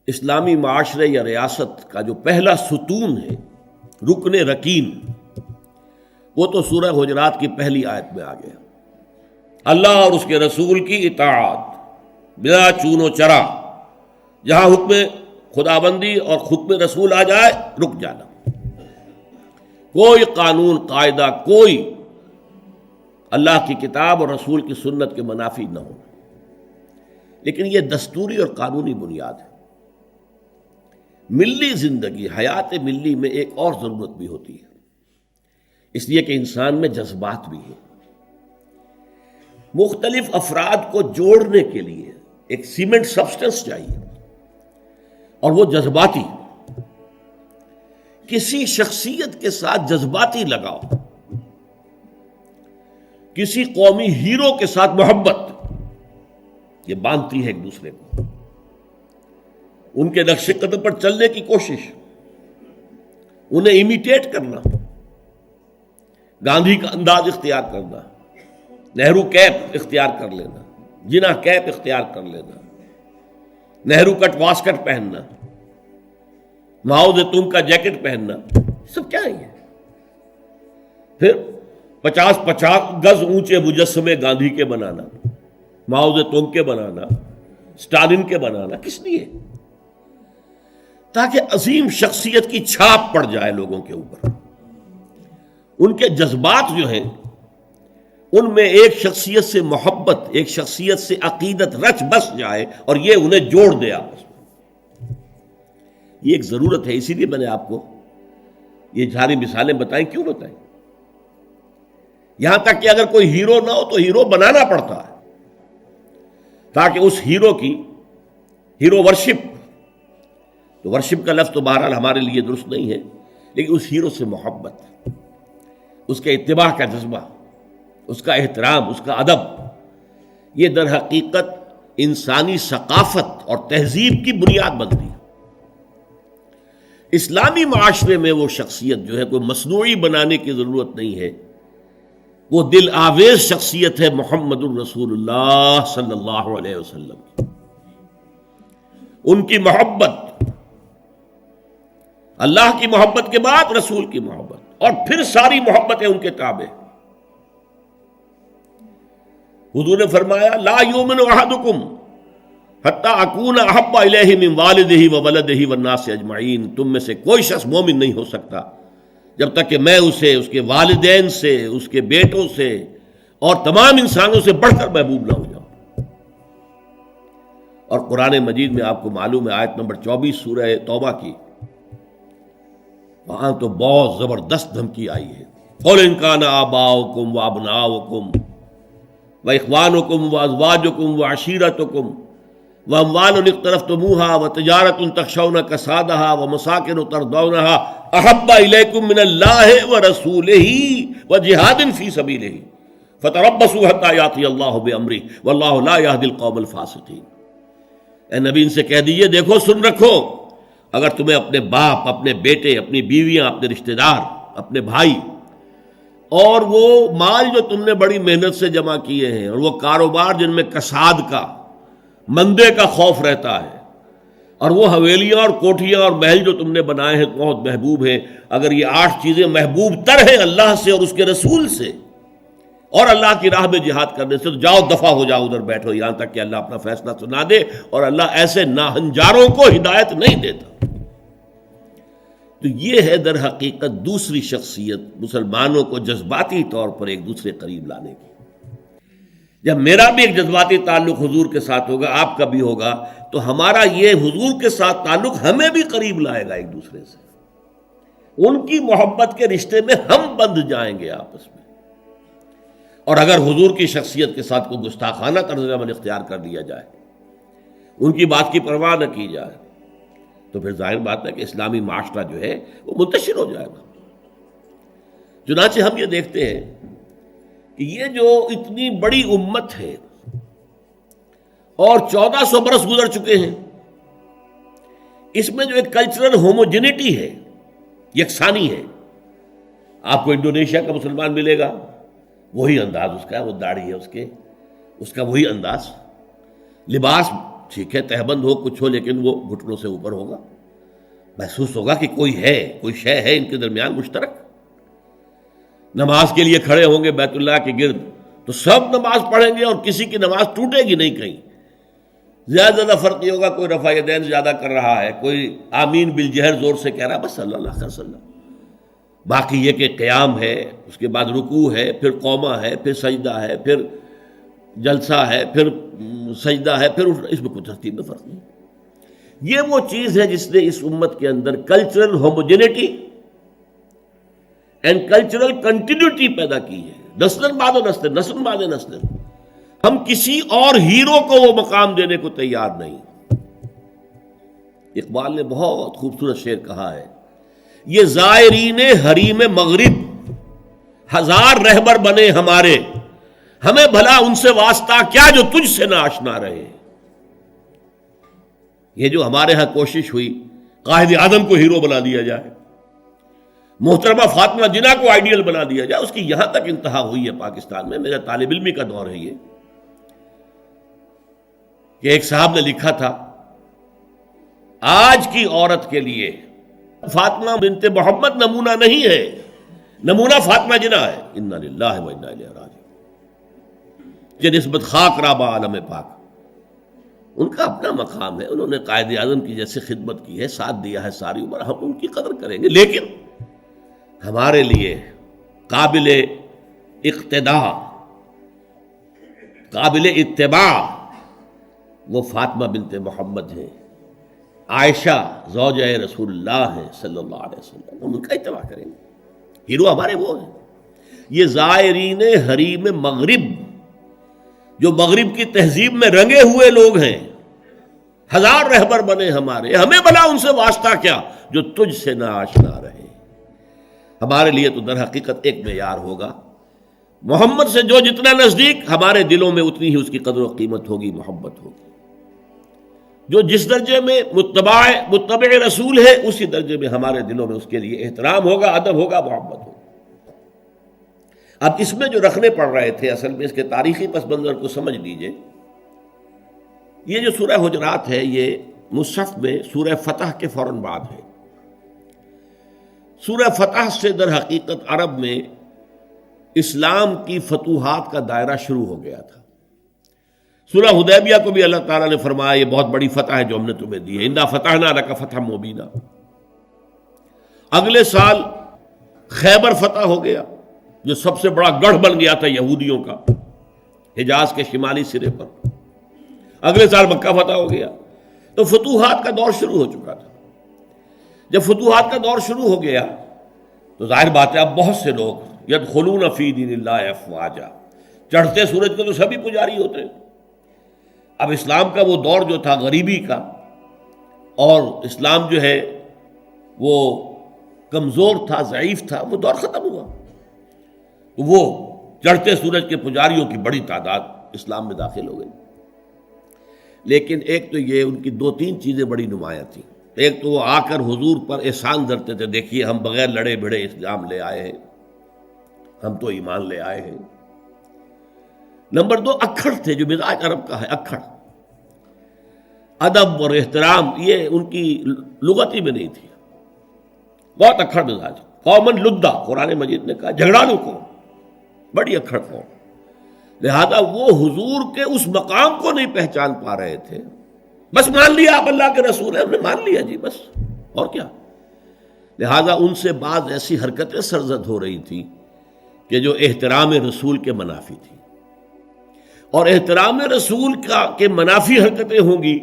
اسلامی معاشرے یا ریاست کا جو پہلا ستون ہے، رکن رکین، وہ تو سورہ حجرات کی پہلی آیت میں آ گیا۔ اللہ اور اس کے رسول کی اطاعت بلا چون و چرا، جہاں حکم خدابندی اور حکم رسول آ جائے رک جانا، کوئی قانون قاعدہ، کوئی اللہ کی کتاب اور رسول کی سنت کے منافی نہ ہو۔ لیکن یہ دستوری اور قانونی بنیاد ہے۔ ملی زندگی، حیات ملی میں ایک اور ضرورت بھی ہوتی ہے، اس لیے کہ انسان میں جذبات بھی ہیں۔ مختلف افراد کو جوڑنے کے لیے ایک سیمنٹ سبسٹنس چاہیے، اور وہ جذباتی، کسی شخصیت کے ساتھ جذباتی لگاؤ، کسی قومی ہیرو کے ساتھ محبت، یہ باندھتی ہے ایک دوسرے کو، ان کے نقش قدم پر چلنے کی کوشش، انہیں امیٹیٹ کرنا، گاندھی کا انداز اختیار کرنا، نہرو کیپ اختیار کر لینا، جناح کیپ اختیار کر لینا، نہرو کٹ واسکٹ پہننا، ماؤ زیتون کا جیکٹ پہننا، سب کیا ہے یہ؟ پھر 50 گز اونچے مجسمے گاندھی کے بنانا، ماؤ زیتون کے بنانا، اسٹالن کے بنانا، کس لیے؟ تاکہ عظیم شخصیت کی چھاپ پڑ جائے لوگوں کے اوپر، ان کے جذبات جو ہیں ان میں ایک شخصیت سے محبت، ایک شخصیت سے عقیدت رچ بس جائے، اور یہ انہیں جوڑ دے آپس میں۔ یہ ایک ضرورت ہے، اسی لیے میں نے آپ کو یہ ساری مثالیں بتائیں۔ کیوں بتائیں؟ یہاں تک کہ اگر کوئی ہیرو نہ ہو تو ہیرو بنانا پڑتا ہے، تاکہ اس ہیرو کی ہیرو ورشپ، تو ورشپ کا لفظ تو بہرحال ہمارے لیے درست نہیں ہے، لیکن اس ہیرو سے محبت، اس کے اتباع کا جذبہ، اس کا احترام، اس کا ادب، یہ در حقیقت انسانی ثقافت اور تہذیب کی بنیاد بنتی ہے۔ اسلامی معاشرے میں وہ شخصیت جو ہے کوئی مصنوعی بنانے کی ضرورت نہیں ہے، وہ دل آویز شخصیت ہے محمد الرسول اللہ صلی اللہ علیہ وسلم کی۔ ان کی محبت، اللہ کی محبت کے بعد رسول کی محبت، اور پھر ساری محبتیں ان کے تابع۔ حضور نے فرمایا لا یؤمن احدکم حتی اکون احب الیہ من والدہ وولدہ والناس اجمعین، تم میں سے کوئی شخص مومن نہیں ہو سکتا جب تک کہ میں اسے اس کے والدین سے، اس کے بیٹوں سے اور تمام انسانوں سے بڑھ کر محبوب نہ ہو جاؤں۔ اور قرآن مجید میں آپ کو معلوم ہے آیت نمبر 24 سورہ توبہ کی، وہاں تو بہت زبردست دھمکی آئی ہے۔ قل ان کان آباؤکم وابناؤکم واخوانکم وازواجکم وعشیرتکم واموال اقترفتموها وتجارۃ تخشون کسادها ومساکن ترضونها احب الیکم من اللہ ورسولہ وجہاد فی سبیلہ فتربصوا حتی یاتی اللہ بامرہ واللہ لا یہدی القوم الفاسقین۔ اے نبی ان سے کہہ دیجئے دیکھو، سن رکھو، اگر تمہیں اپنے باپ، اپنے بیٹے، اپنی بیویاں، اپنے رشتہ دار، اپنے بھائی، اور وہ مال جو تم نے بڑی محنت سے جمع کیے ہیں، اور وہ کاروبار جن میں کساد کا، مندے کا خوف رہتا ہے، اور وہ حویلیاں اور کوٹھیاں اور محل جو تم نے بنائے ہیں بہت محبوب ہیں، اگر یہ 8 چیزیں محبوب تر ہیں اللہ سے اور اس کے رسول سے اور اللہ کی راہ میں جہاد کرنے سے، تو جاؤ دفع ہو جاؤ، ادھر بیٹھو یہاں تک کہ اللہ اپنا فیصلہ سنا دے، اور اللہ ایسے ناہنجاروں کو ہدایت نہیں دیتا۔ تو یہ ہے در حقیقت دوسری شخصیت مسلمانوں کو جذباتی طور پر ایک دوسرے قریب لانے کی۔ جب میرا بھی ایک جذباتی تعلق حضور کے ساتھ ہوگا، آپ کا بھی ہوگا، تو ہمارا یہ حضور کے ساتھ تعلق ہمیں بھی قریب لائے گا ایک دوسرے سے، ان کی محبت کے رشتے میں ہم بندھ جائیں گے آپس میں۔ اور اگر حضور کی شخصیت کے ساتھ کوئی گستاخانہ طرز عمل اختیار کر لیا جائے، ان کی بات کی پرواہ نہ کی جائے، تو پھر ظاہر بات ہے کہ اسلامی معاشرہ جو ہے وہ منتشر ہو جائے گا۔ چنانچہ ہم یہ دیکھتے ہیں کہ یہ جو اتنی بڑی امت ہے اور 1400 برس گزر چکے ہیں، اس میں جو ایک کلچرل ہوموجینٹی ہے، یکسانی ہے۔ آپ کو انڈونیشیا کا مسلمان ملے گا، وہی انداز اس کا، وہ داڑھی ہے اس کا وہی انداز، لباس ٹھیک ہے تہبند ہو کچھ ہو لیکن وہ گھٹنوں سے اوپر ہوگا، محسوس ہوگا کہ کوئی ہے، کوئی شے ہے ان کے درمیان مشترک۔ نماز کے لیے کھڑے ہوں گے بیت اللہ کے گرد تو سب نماز پڑھیں گے اور کسی کی نماز ٹوٹے گی نہیں، کہیں زیادہ فرق نہیں ہوگا، کوئی رفع یدین زیادہ کر رہا ہے، کوئی آمین بالجہر زور سے کہہ رہا ہے، بس صلی اللہ علیہ وسلم۔ باقی یہ کہ قیام ہے، اس کے بعد رکوع ہے، پھر قومہ ہے، پھر سجدہ ہے، پھر جلسہ ہے، پھر سجدہ ہے، پھر اس میں کوئی ترتیب میں فرق نہیں۔ یہ وہ چیز ہے جس نے اس امت کے اندر cultural homogeneity and cultural continuity پیدا کی ہے، نسل بعد نسل، نسل بعد نسل۔ ہم کسی اور ہیرو کو وہ مقام دینے کو تیار نہیں۔ اقبال نے بہت خوبصورت شعر کہا ہے، یہ زائرین حریم مغرب ہزار رہبر بنے ہمارے، ہمیں بھلا ان سے واسطہ کیا جو تجھ سے نہ آشنا رہے۔ یہ جو ہمارے ہاں کوشش ہوئی قائد اعظم کو ہیرو بنا دیا جائے، محترمہ فاطمہ جناح کو آئیڈیل بنا دیا جائے، اس کی یہاں تک انتہا ہوئی ہے پاکستان میں۔ میرا طالب علمی کا دور ہے یہ کہ ایک صاحب نے لکھا تھا، آج کی عورت کے لیے فاطمہ بنت محمد نمونہ نہیں ہے، نمونہ فاطمہ جناح ہے۔ انا للہ و انا الیہ راجعون۔ یہ نسبت خاک رابہ عالم پاک، ان کا اپنا مقام ہے، انہوں نے قائد اعظم کی جیسے خدمت کی ہے، ساتھ دیا ہے ساری عمر، ہم ان کی قدر کریں گے، لیکن ہمارے لیے قابل اقتداء، قابل اتباع وہ فاطمہ بنت محمد ہیں، عائشہ زوجہ رسول اللہ ہیں صلی اللہ علیہ وسلم، ہم ان کا اتباع کریں گے۔ ہیرو ہمارے وہ ہیں۔ یہ زائرین حریم مغرب، جو مغرب کی تہذیب میں رنگے ہوئے لوگ ہیں، ہزار رہبر بنے ہمارے، ہمیں بھلا ان سے واسطہ کیا جو تجھ سے نہ آشنا رہے۔ ہمارے لیے تو در حقیقت ایک معیار ہوگا، محمد سے جو جتنا نزدیک، ہمارے دلوں میں اتنی ہی اس کی قدر و قیمت ہوگی، محبت ہوگی۔ جو جس درجے میں متبع رسول ہے، اسی درجے میں ہمارے دلوں میں اس کے لیے احترام ہوگا، ادب ہوگا، محبت ہوگی۔ اب اس میں جو رکھنے پڑ رہے تھے، اصل میں اس کے تاریخی پس منظر کو سمجھ لیجئے۔ یہ جو سورہ حجرات ہے، یہ مصحف میں سورہ فتح کے فوراً بعد ہے۔ سورہ فتح سے در حقیقت عرب میں اسلام کی فتوحات کا دائرہ شروع ہو گیا تھا۔ سورہ حدیبیہ کو بھی اللہ تعالیٰ نے فرمایا یہ بہت بڑی فتح ہے جو ہم نے تمہیں دی ہے، انا فتحنا لک فتحا مبینا۔ اگلے سال خیبر فتح ہو گیا، جو سب سے بڑا گڑھ بن گیا تھا یہودیوں کا حجاز کے شمالی سرے پر۔ اگلے سال مکہ فتح ہو گیا، تو فتوحات کا دور شروع ہو چکا تھا۔ جب فتوحات کا دور شروع ہو گیا تو ظاہر بات ہے اب بہت سے لوگ یدخلون فی دین اللہ افواجا، چڑھتے سورج کے تو سبھی پجاری ہوتے ہیں۔ اب اسلام کا وہ دور جو تھا غریبی کا، اور اسلام جو ہے وہ کمزور تھا، ضعیف تھا، وہ دور ختم ہوا۔ وہ چڑھتے سورج کے پجاریوں کی بڑی تعداد اسلام میں داخل ہو گئی۔ لیکن ایک تو یہ ان کی دو تین چیزیں بڑی نمایاں تھیں۔ ایک تو وہ آ کر حضور پر احسان دھرتے تھے، دیکھیے ہم بغیر لڑے بھڑے اسلام لے آئے ہیں، ہم تو ایمان لے آئے ہیں۔ نمبر دو اکھڑ تھے، جو مزاج عرب کا ہے، اکھڑ، ادب اور احترام یہ ان کی لغت ہی میں نہیں تھی، بہت اکھڑ مزاج، قومن لدہ قرآن مجید نے کہا، جھگڑالو قوم، بڑی اکھڑ قوم۔ لہذا وہ حضور کے اس مقام کو نہیں پہچان پا رہے تھے، بس مان لیا آپ اللہ کے رسول ہیں، ہم نے مان لیا جی، بس اور کیا۔ لہذا ان سے بعض ایسی حرکتیں سرزد ہو رہی تھی کہ جو احترام رسول کے منافی تھی، اور احترام رسول کے منافی حرکتیں ہوں گی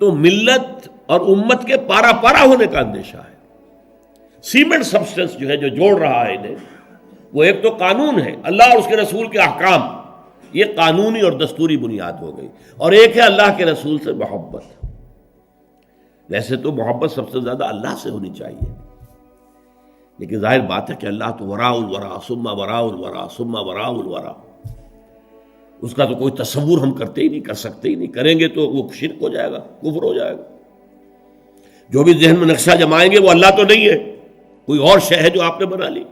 تو ملت اور امت کے پارا پارا ہونے کا اندیشہ ہے۔ سیمنٹ سبسٹنس جو ہے جو جوڑ رہا ہے انہیں، وہ ایک تو قانون ہے، اللہ اور اس کے رسول کے احکام، یہ قانونی اور دستوری بنیاد ہو گئی، اور ایک ہے اللہ کے رسول سے محبت۔ ویسے تو محبت سب سے زیادہ اللہ سے ہونی چاہیے، لیکن ظاہر بات ہے کہ اللہ تو وراء الورا ثم وراء الورا ثم وراء الورا، اس کا تو کوئی تصور ہم کرتے ہی نہیں، کر سکتے ہی نہیں، کریں گے تو وہ شرک ہو جائے گا، کفر ہو جائے گا۔ جو بھی ذہن میں نقشہ جمائیں گے وہ اللہ تو نہیں ہے، کوئی اور شے ہے جو آپ نے بنا لی۔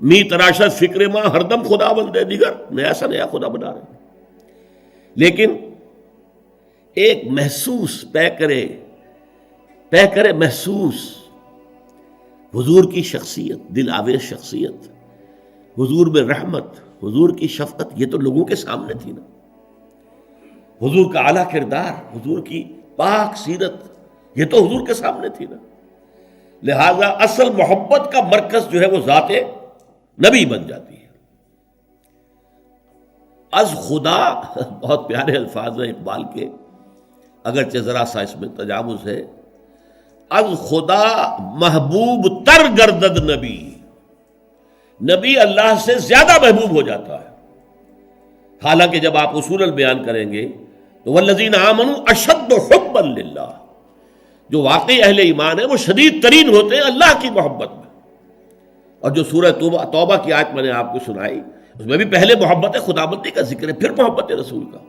می تراشت فکر ماں ہر دم خدا بندے دیگر، نیا سا نیا خدا بنا رہے ہیں۔ لیکن ایک محسوس طے کرے محسوس حضور کی شخصیت، دل آویز شخصیت، حضور میں رحمت، حضور کی شفقت، یہ تو لوگوں کے سامنے تھی نا. حضور کا اعلیٰ کردار، حضور کی پاک سیرت، یہ تو حضور کے سامنے تھی نا. لہذا اصل محبت کا مرکز جو ہے وہ ذات نبی بن جاتی ہے. از خدا، بہت پیارے الفاظ ہیں اقبال کے، اگرچہ ذرا سا اس میں تجاوز ہے. از خدا محبوب تر گردد نبی، نبی اللہ سے زیادہ محبوب ہو جاتا ہے. حالانکہ جب آپ اصولاً بیان کریں گے تو والذین آمنوا اشد حبا للہ، جو واقعی اہل ایمان ہیں وہ شدید ترین ہوتے ہیں اللہ کی محبت میں. اور جو سورہ توبہ کی آیت میں نے آپ کو سنائی، اس میں بھی پہلے محبت خداوندی کا ذکر ہے، پھر محبت رسول کا.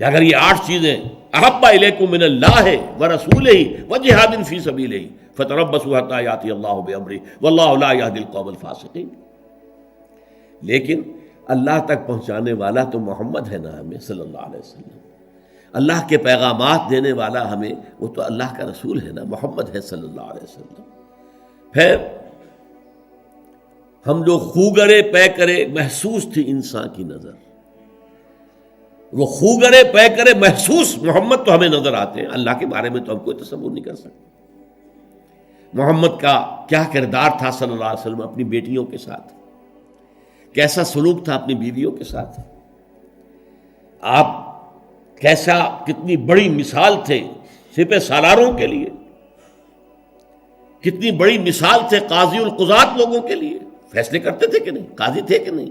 کہ اگر یہ 8 چیزیں احب الیکم من اللہ ورسولہ وجہاد فی سبیلہ فتربصوا حتی یاتی اللہ بامرہ واللہ لا یہدی القوم الفاسقین. لیکن اللہ تک پہنچانے والا تو محمد ہے نا ہمیں صلی اللہ علیہ وسلم. اللہ کے پیغامات دینے والا ہمیں وہ تو اللہ کا رسول ہے نا، محمد ہے صلی اللہ علیہ وسلم. پھر ہم جو خوگرے پے کرے محسوس تھی انسان کی نظر، وہ خوگرے پے کرے محسوس محمد تو ہمیں نظر آتے ہیں. اللہ کے بارے میں تو ہم کوئی تصور نہیں کر سکتے. محمد کا کیا کردار تھا صلی اللہ علیہ وسلم اپنی بیٹیوں کے ساتھ، کیسا سلوک تھا اپنی بیویوں کے ساتھ، آپ کتنی بڑی مثال تھے سپہ سالاروں کے لیے، کتنی بڑی مثال تھے قاضی القضات لوگوں کے لیے. فیصلے کرتے تھے کہ نہیں، قاضی تھے کہ نہیں.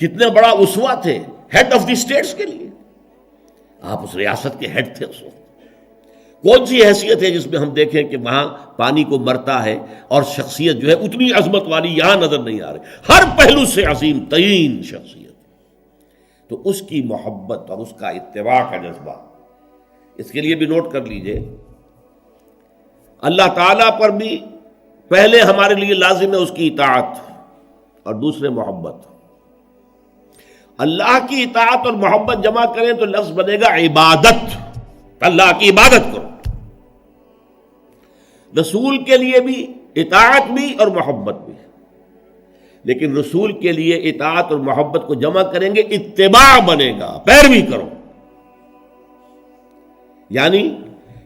کتنا بڑا اسوہ تھے ہیڈ آف دی اسٹیٹس کے لیے. آپ اس ریاست کے ہیڈ تھے اس وقت. کون سی حیثیت ہے جس میں ہم دیکھیں کہ وہاں پانی کو مرتا ہے اور شخصیت جو ہے اتنی عظمت والی یہاں نظر نہیں آ رہی، ہر پہلو سے عظیم ترین شخصیت. تو اس کی محبت اور اس کا اتباع کا جذبہ، اس کے لیے بھی نوٹ کر لیجئے، اللہ تعالیٰ پر بھی پہلے ہمارے لیے لازم ہے اس کی اطاعت اور دوسرے محبت. اللہ کی اطاعت اور محبت جمع کریں تو لفظ بنے گا عبادت. اللہ کی عبادت کرو. رسول کے لیے بھی اطاعت بھی اور محبت بھی، لیکن رسول کے لیے اطاعت اور محبت کو جمع کریں گے اتباع بنے گا، پیروی کرو. یعنی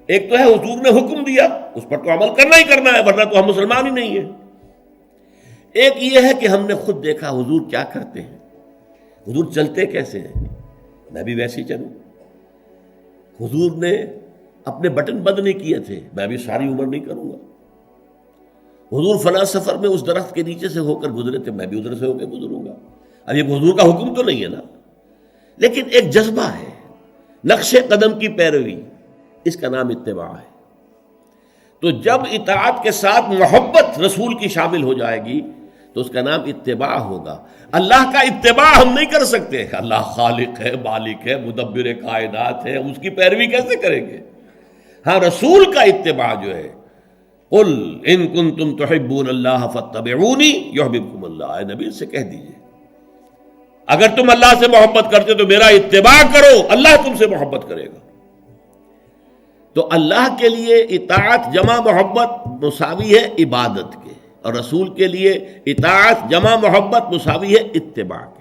ایک تو ہے حضور نے حکم دیا، اس پر تو عمل کرنا ہی کرنا ہے، ورنہ تو ہم مسلمان ہی نہیں ہیں. ایک یہ ہے کہ ہم نے خود دیکھا حضور کیا کرتے ہیں، حضور چلتے کیسے ہیں، میں بھی ویسے ہی چلوں. حضور نے اپنے بٹن بند نہیں کیے تھے، میں بھی ساری عمر نہیں کروں گا. حضور فلاں سفر میں اس درخت کے نیچے سے ہو کر گزرے تھے، میں بھی ادھر سے ہو کے گزروں گا. اب یہ حضور کا حکم تو نہیں ہے نا، لیکن ایک جذبہ ہے، نقش قدم کی پیروی، اس کا نام اتباع ہے. تو جب اطاعت کے ساتھ محبت رسول کی شامل ہو جائے گی تو اس کا نام اتباع ہوگا. اللہ کا اتباع ہم نہیں کر سکتے، اللہ خالق ہے، مالک ہے، مدبر کائنات ہے، اس کی پیروی کیسے کریں گے؟ ہاں رسول کا اتباع جو ہے، قل ان کنتم تحبون اللہ فاتبعونی یحببکم اللہ، اے نبی سے کہہ دیجئے اگر تم اللہ سے محبت کرتے تو میرا اتباع کرو، اللہ تم سے محبت کرے گا. تو اللہ کے لیے اطاعت جمع محبت مساوی ہے عبادت کے، اور رسول کے لیے اطاعت جمع محبت مساوی ہے اتباع کے.